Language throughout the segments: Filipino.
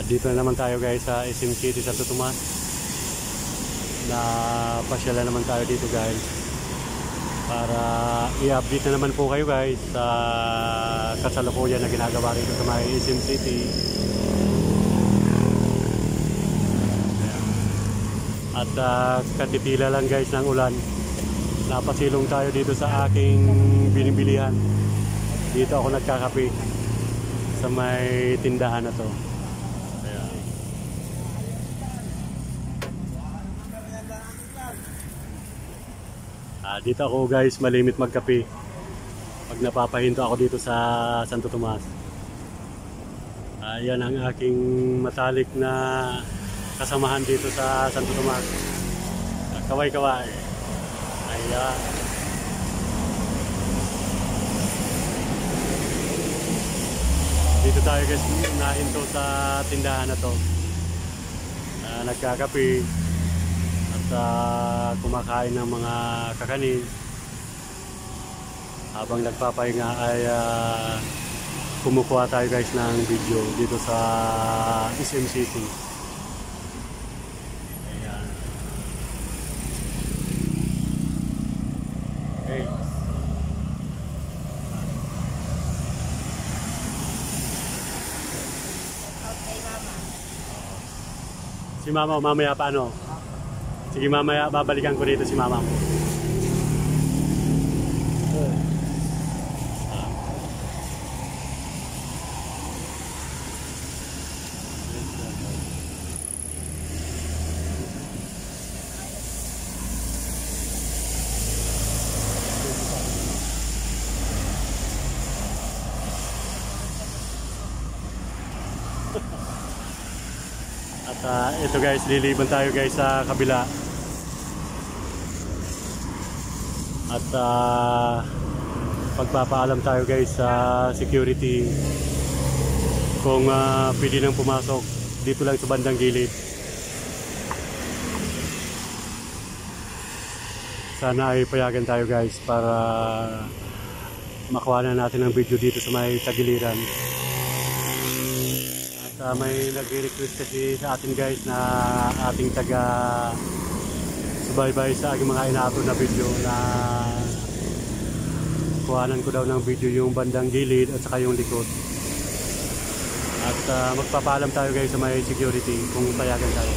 Dito na naman tayo guys sa SM City, Santo Tomas. Pasyalan naman tayo dito guys para i-update na naman po kayo guys sa kasalukuyan na ginagawa rito sa may SM City. At katitila lang guys ng ulan. Napasilong tayo dito sa aking binibilihan. Dito ako nagkakape sa may tindahan na to. Dito ako guys malimit magkape pag napapahinto ako dito sa Santo Tomas. Yan ang aking matalik na kasamahan dito sa Santo Tomas. Kaway-kaway. Ayan. Dito tayo guys nahinto sa tindahan na to. Nagkakape at kumakain ng mga kakanin. Habang nagpapahinga ay kumukuha tayo guys ng video dito sa SM City. Ayan. Okay. Okay, mama. Si mama mamaya paano? Sige mamaya babalikan ko dito si mama mo. At ito guys, liliban tayo guys sa kabila. At pagpapaalam tayo guys sa security kung pwede nang pumasok dito lang sa bandang gilid. Sana ay payagan tayo guys para makuha na natin ang video dito sa may tagiliran. At may nag-request kasi sa atin guys na ating subaybay sa aking mga inato na video na kuhanan ko daw ng video yung bandang gilid at saka yung likod. At magpapaalam tayo guys sa may security kung payagan tayo.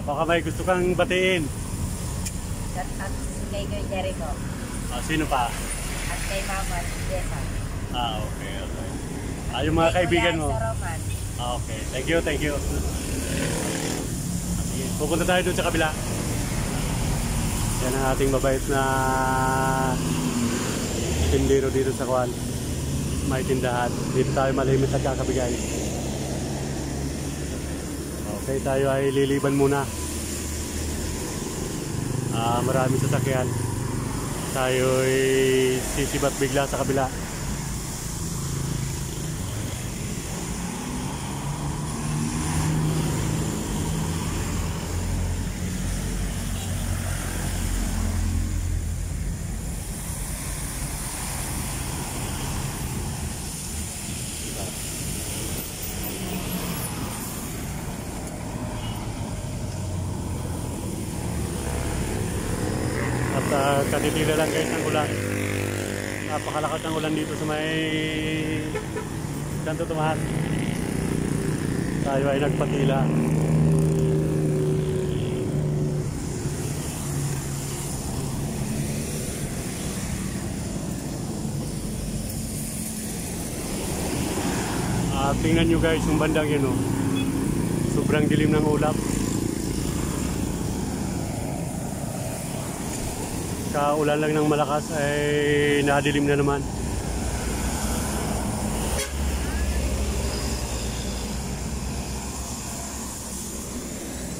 Baka may gusto kang batiin. At kay Kuya Jericho. Sino pa? At kay Mama, Jessa. Okay. Yung mga kaibigan mo. Roman. Okay. Thank you. Pupunta tayo doon sa kabila. Yan ang ating mabait na tindero dito sa Kuan. May tindahan. Dito tayo malimit at kakabigay. Okay, tayo ay liliban muna. Maraming sasakyan. Tayo ay sisibat bigla sa kabila. At katitila lang guys ng ulan. Napakalakas ng ulan dito sa may Santo Tomas. Tayo ay nagpatila. Tingnan nyo guys yung bandang yun, oh. Sobrang dilim ng ulap. Kaulan lang ng malakas ay nadilim na naman.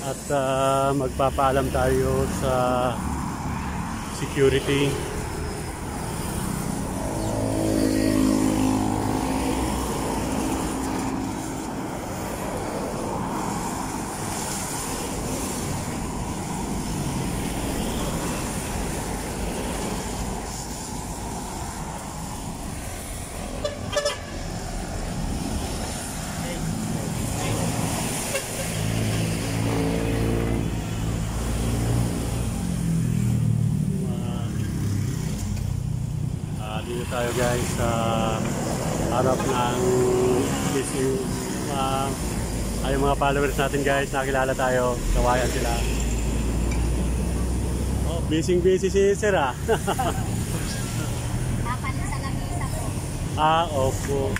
At magpapaalam tayo sa security Dito tayo guys sa harap ng busy ay mga followers natin guys, nakilala tayo, kawayan sila. Oh, busy si Sir ah. Dapat sa lamisa ko. Opo.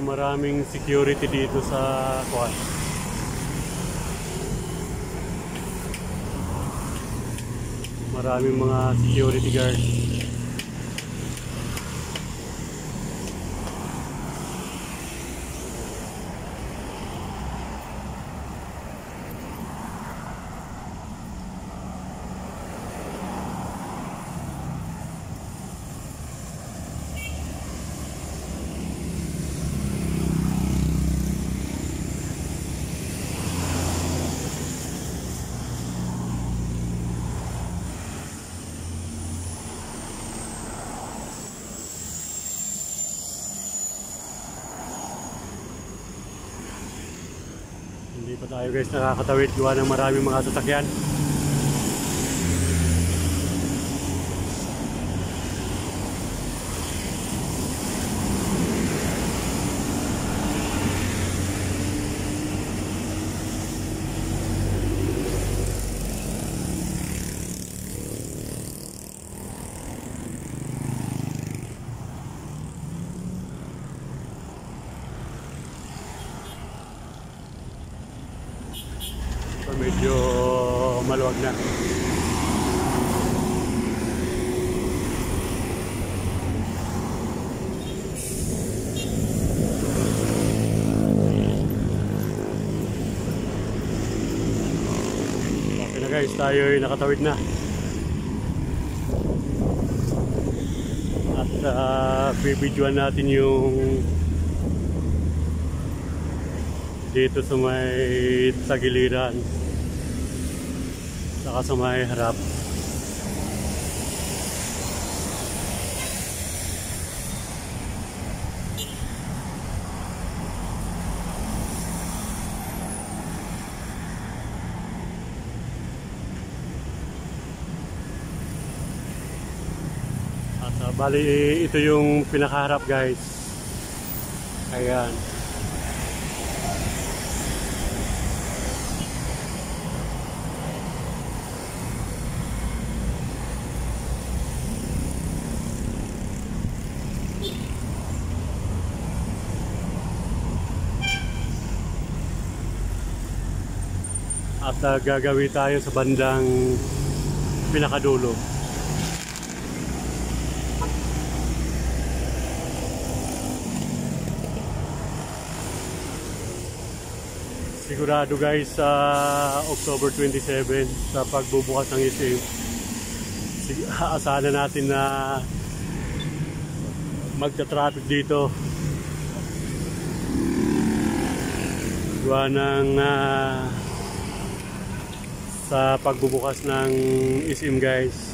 Maraming security dito sa kuwan. Maraming mga security guards. Hindi pa tayo guys nakakatawid gawa ng maraming mga sasakyan. Medyo maluwag na. Okay na guys, tayo ay nakatawid na. At bibidyoan natin yung dito sa may tagiliran. Saka sa may harap. At bali ito yung pinakaharap guys. Ayan. At gagawin tayo sa bandang pinakadulo. Sigurado guys sa October 27 sa pagbubukas ng SM, asahan natin na magta-traffic dito. Gawa ng sa pagbubukas ng SM guys.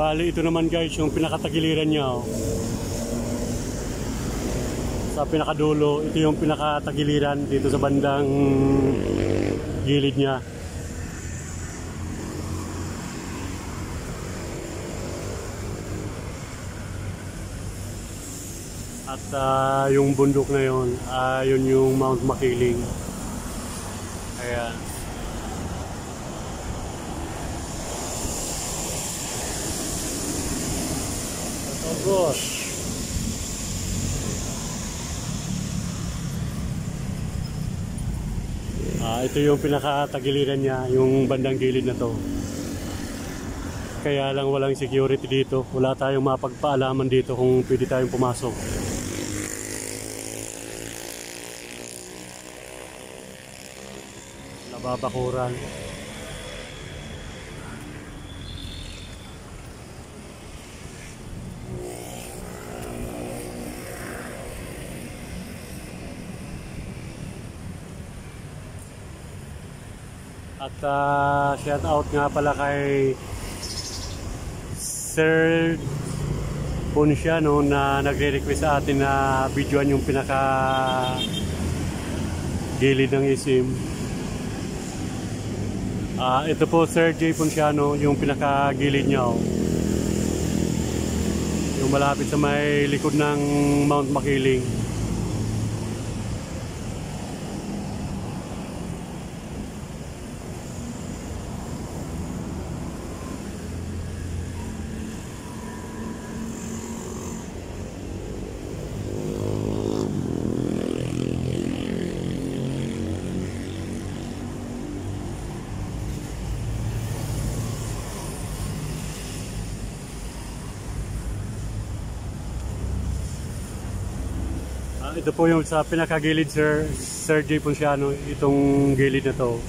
Bali, ito naman guys, yung pinakatagiliran niya. Oh. Sa pinakadulo, ito yung pinakatagiliran dito sa bandang gilid niya. At yung bundok na yun, yun yung Mount Makiling. Ayan. Of course. Ito yung pinakatagiliran niya, yung bandang gilid na to. Kaya lang walang security dito. Wala tayong mapagpaalaman dito kung pwede tayong pumasok. Nababakuran. At shout out nga pala kay Sir Ponciano na nagre-request sa atin na videoan yung pinaka gilid ng isim. Ito po Sir J. Ponciano, yung pinaka gilid niya. Yung malapit sa may likod ng Mount Makiling. Ito po yung sa pinakagilid Sir J. Ponciano, itong gilid na to.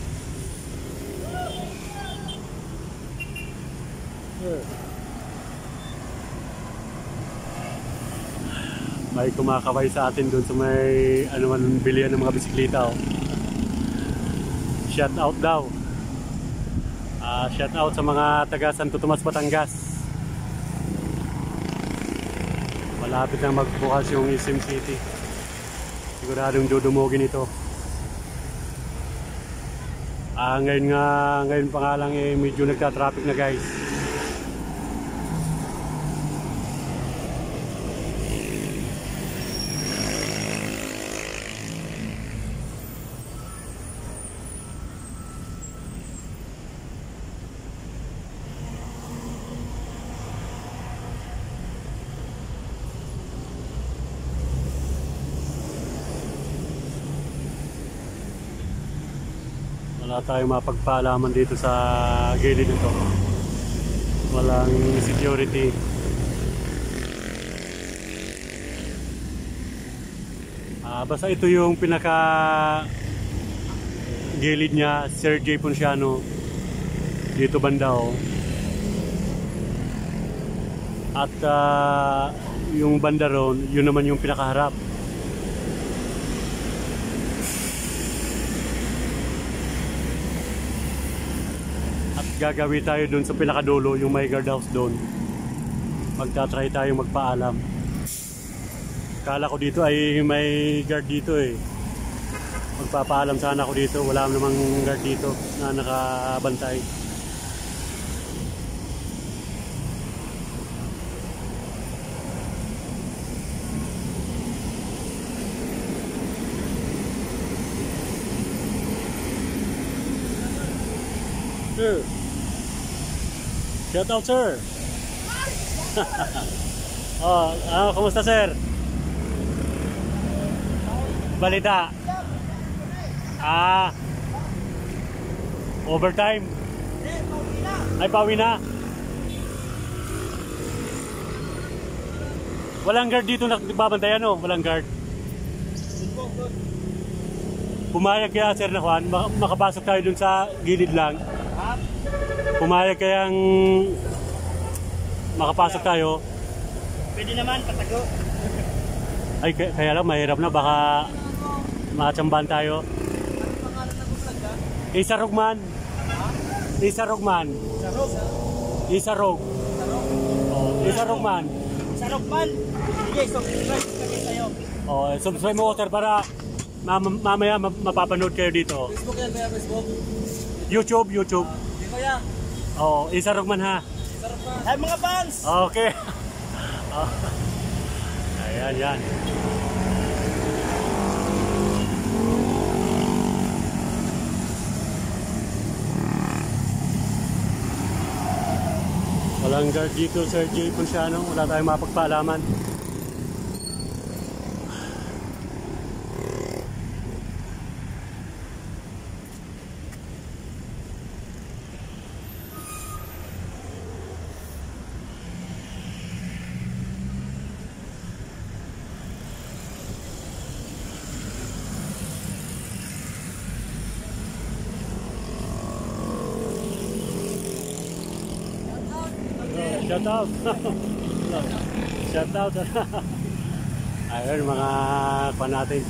May kumakaway sa atin doon sa may ano man bilihan ng mga bisikleta. Shout out daw. Shout out sa mga taga Santo Tomas, Batangas. Malapit na magbukas yung Isim City. Siguradong dudumugin ito. Ngayon pa nga lang medyo nagta-traffic na guys. Wala tayong mapagpaalaman dito sa gilid nito. Walang security. Basta ito yung pinaka gilid niya, Sir J. Ponciano. Dito banda At yung banda ron, yun naman yung pinakaharap. Gagawin tayo doon sa pinakadulo, yung may guardhouse doon. Magta-try tayo magpaalam. Kala ko dito ay may guard dito Magpapaalam sana ako dito. Wala namang guard dito na nakabantay. Sir. Shout out, sir. Kumusta, sir? Balita. Overtime. Ay, pawi na. Walang guard dito nagbabantayan, Walang guard. Pumayag kaya, sir, na Juan, makapasok tayo dun sa gilid lang. Pumayag kayang makapasok tayo. Pwede naman, patago. Ay, kaya lang, mahirap na. Baka makatsambahan tayo. Isarog. Isarog man. Sige, subscribe kayo. Subscribe mo, sir, para mamaya mapapanood kayo dito. Facebook yan, kaya Facebook. YouTube. Di ko yan. Isarog man ha. Ay, mga fans! Okay. Ayan. Walang guard dito, Sir J. Ponciano. Wala tayong mapagpaalaman. Shout out. Shout out. Ayun mga fan natin.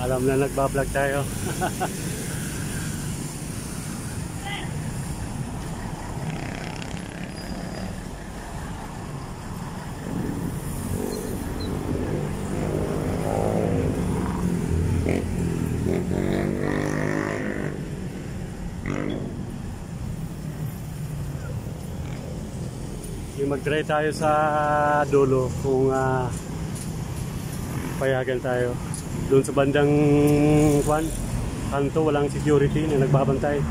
Alam na nagba-vlog tayo. Mag-try tayo sa dulo kung payagan tayo. Doon sa bandang kanto walang security na nagbabantay.